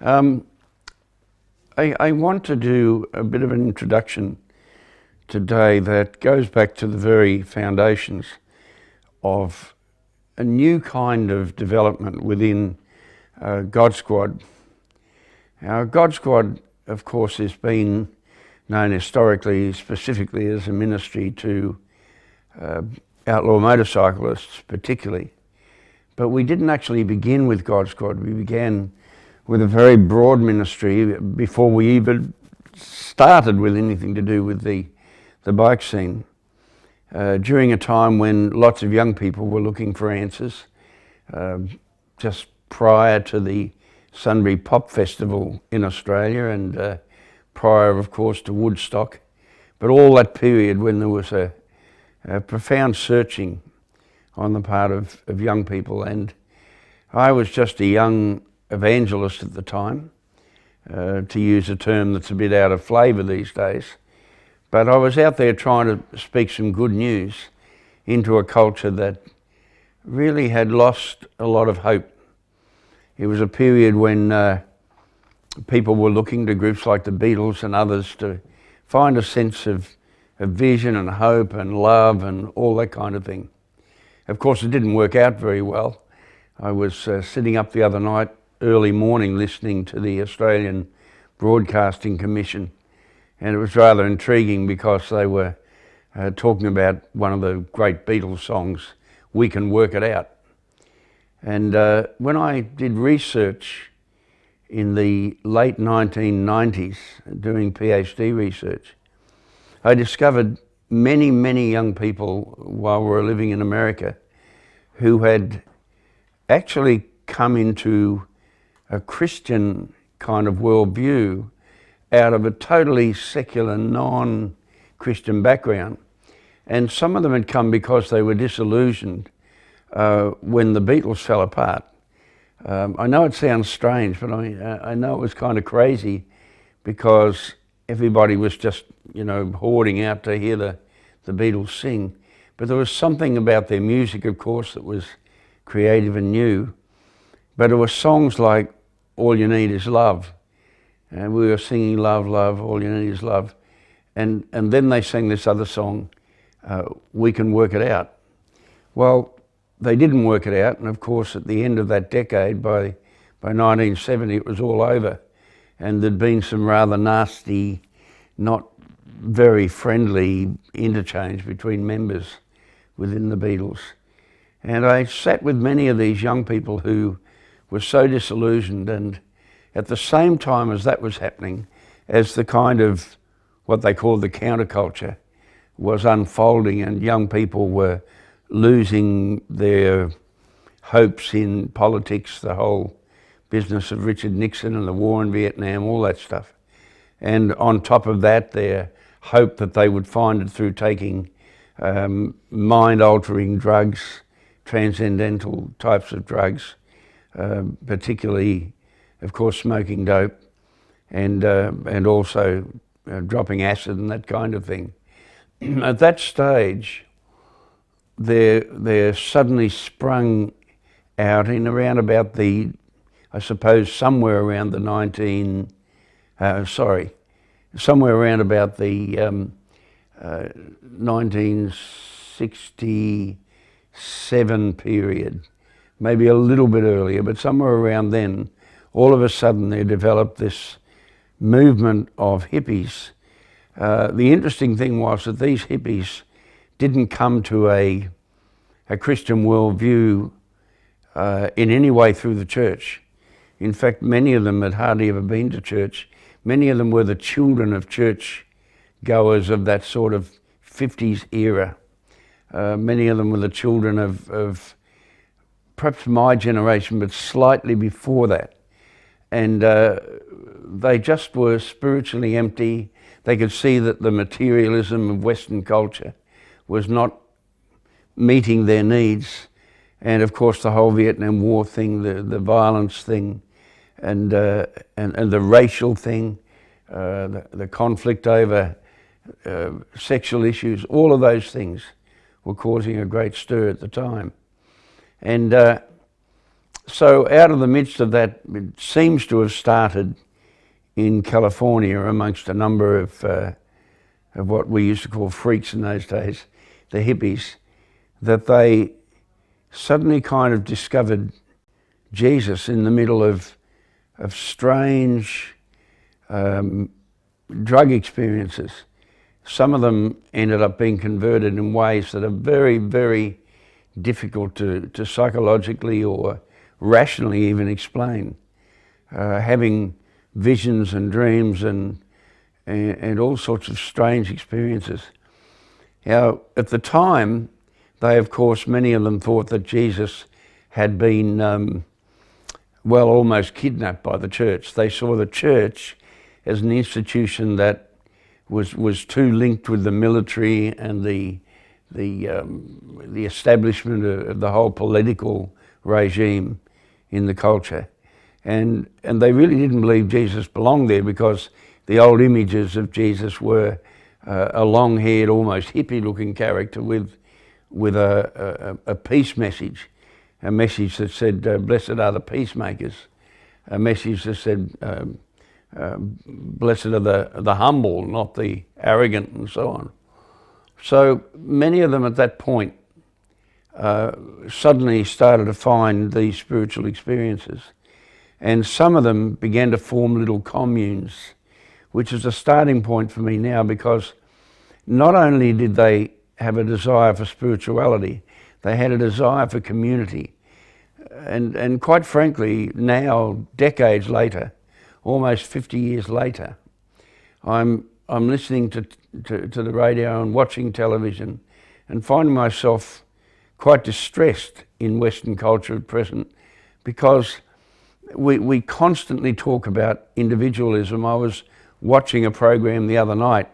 Um, I want to do a bit of an introduction today that goes back to the very foundations of a new kind of development within God Squad. Now, God Squad, of course, has been known historically, specifically as a ministry to outlaw motorcyclists particularly. But we didn't actually begin with God Squad. We began with a very broad ministry before we even started with anything to do with the bike scene. During a time when lots of young people were looking for answers, just prior to the Sunbury Pop Festival in Australia and prior, of course, to Woodstock. But all that period when there was a profound searching on the part of young people, and I was just a young evangelist at the time, to use a term that's a bit out of flavour these days. But I was out there trying to speak some good news into a culture that really had lost a lot of hope. It was a period when people were looking to groups like the Beatles and others to find a sense of vision and hope and love and all that kind of thing. Of course, it didn't work out very well. I was sitting up the other night, early morning, listening to the Australian Broadcasting Commission, and it was rather intriguing because they were talking about one of the great Beatles songs, "We Can Work It Out." And when I did research in the late 1990s, doing PhD research, I discovered many, many young people while we were living in America who had actually come into a Christian kind of worldview out of a totally secular, non-Christian background. And some of them had come because they were disillusioned when the Beatles fell apart. I know it sounds strange, but I know it was kind of crazy because everybody was just, hoarding out to hear the Beatles sing. But there was something about their music, of course, that was creative and new. But it was songs like "All You Need Is Love." And we were singing "Love, Love, All You Need Is Love." And then they sang this other song, "We Can Work It Out." Well, they didn't work it out. And of course, at the end of that decade, by 1970, it was all over. And there'd been some rather nasty, not very friendly interchange between members within the Beatles. And I sat with many of these young people who were so disillusioned, and at the same time as that was happening, as the kind of what they called the counterculture was unfolding and young people were losing their hopes in politics, the whole business of Richard Nixon and the war in Vietnam, all that stuff. And on top of that, their hope that they would find it through taking mind-altering drugs, transcendental types of drugs, particularly, of course, smoking dope, and also dropping acid and that kind of thing. At that stage, there suddenly sprung out in around about somewhere around the 1967 period, maybe a little bit earlier, but somewhere around then, all of a sudden there developed this movement of hippies. The interesting thing was that these hippies didn't come to a Christian worldview in any way through the church. In fact, many of them had hardly ever been to church. Many of them were the children of church goers of that sort of 50s era. Many of them were the children of perhaps my generation, but slightly before that. And they just were spiritually empty. They could see that the materialism of Western culture was not meeting their needs. And of course, the whole Vietnam War thing, the violence thing, and the racial thing, the conflict over sexual issues, all of those things were causing a great stir at the time. And So out of the midst of that, it seems to have started in California amongst a number of what we used to call freaks in those days, the hippies, that they suddenly kind of discovered Jesus in the middle of strange drug experiences. Some of them ended up being converted in ways that are very, very difficult to psychologically or rationally even explain. Having visions and dreams and all sorts of strange experiences. Now, at the time, they, of course, many of them thought that Jesus had been, almost kidnapped by the church. They saw the church as an institution that was too linked with the military and the establishment of the whole political regime in the culture. And they really didn't believe Jesus belonged there, because the old images of Jesus were a long-haired, almost hippie-looking character with a peace message, a message that said, blessed are the peacemakers, a message that said, blessed are the humble, not the arrogant, and so on. So many of them at that point suddenly started to find these spiritual experiences. And some of them began to form little communes, which is a starting point for me now, because not only did they have a desire for spirituality, they had a desire for community. And quite frankly, now, decades later, almost 50 years later, I'm listening to the radio and watching television and finding myself quite distressed in Western culture at present, because we constantly talk about individualism. I was watching a program the other night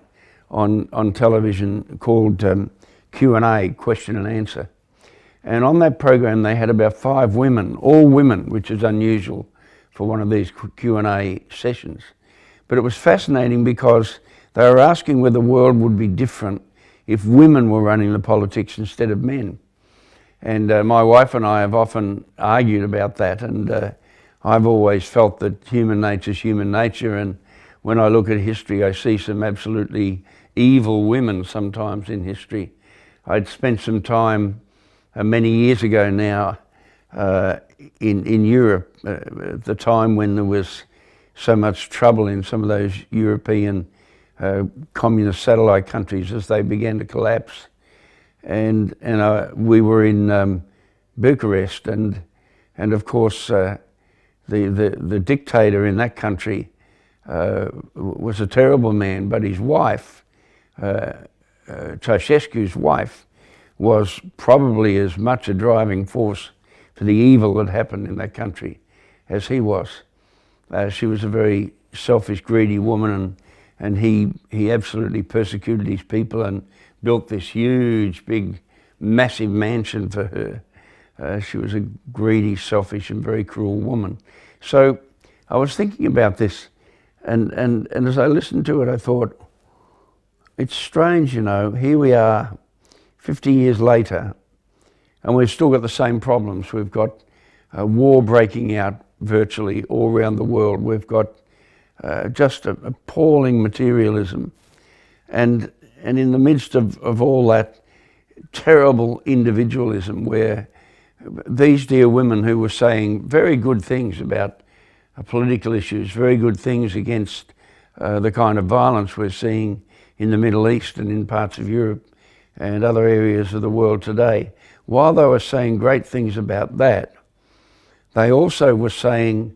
on television called Q&A, question and answer. And on that program they had about 5 women, all women, which is unusual for one of these Q&A sessions. But it was fascinating because they were asking whether the world would be different if women were running the politics instead of men. And my wife and I have often argued about that, and I've always felt that human nature is human nature, and when I look at history I see some absolutely evil women sometimes in history. I'd spent some time many years ago now in Europe at the time when there was so much trouble in some of those European communist satellite countries as they began to collapse. And we were in Bucharest, and of course the dictator in that country was a terrible man, but his wife, Ceausescu's wife, was probably as much a driving force for the evil that happened in that country as he was. She was a very selfish, greedy woman, and he absolutely persecuted his people and built this huge, big, massive mansion for her. She was a greedy, selfish, and very cruel woman. So I was thinking about this, and as I listened to it, I thought, it's strange, you know, here we are 50 years later, and we've still got the same problems. We've got war breaking out virtually all around the world. We've got just appalling materialism. And in the midst of all that, terrible individualism, where these dear women who were saying very good things about political issues, very good things against the kind of violence we're seeing in the Middle East and in parts of Europe and other areas of the world today, while they were saying great things about that, they also were saying,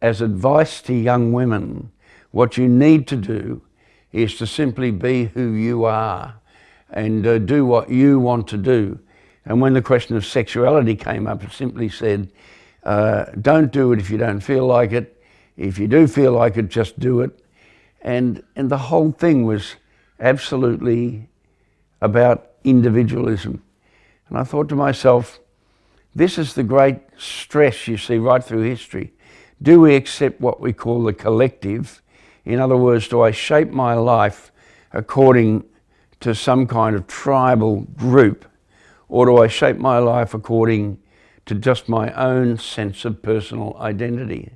as advice to young women, what you need to do is to simply be who you are and do what you want to do. And when the question of sexuality came up, it simply said, don't do it if you don't feel like it. If you do feel like it, just do it. And the whole thing was absolutely about individualism. And I thought to myself, this is the great stress you see right through history. Do we accept what we call the collective? In other words, do I shape my life according to some kind of tribal group, or do I shape my life according to just my own sense of personal identity.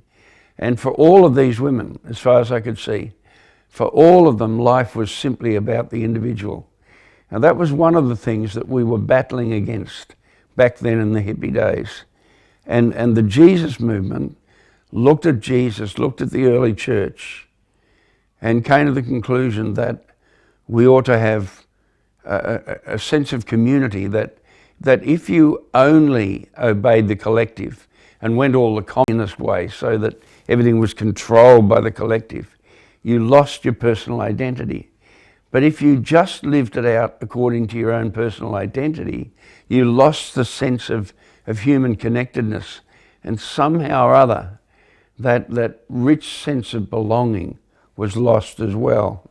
And for all of these women, as far as I could see, for all of them, life was simply about the individual. Now that was one of the things that we were battling against back then in the hippie days. And the Jesus movement looked at Jesus, looked at the early church, and came to the conclusion that we ought to have a sense of community, that if you only obeyed the collective and went all the communist way so that everything was controlled by the collective, you lost your personal identity. But if you just lived it out according to your own personal identity, you lost the sense of human connectedness, and somehow or other that rich sense of belonging was lost as well.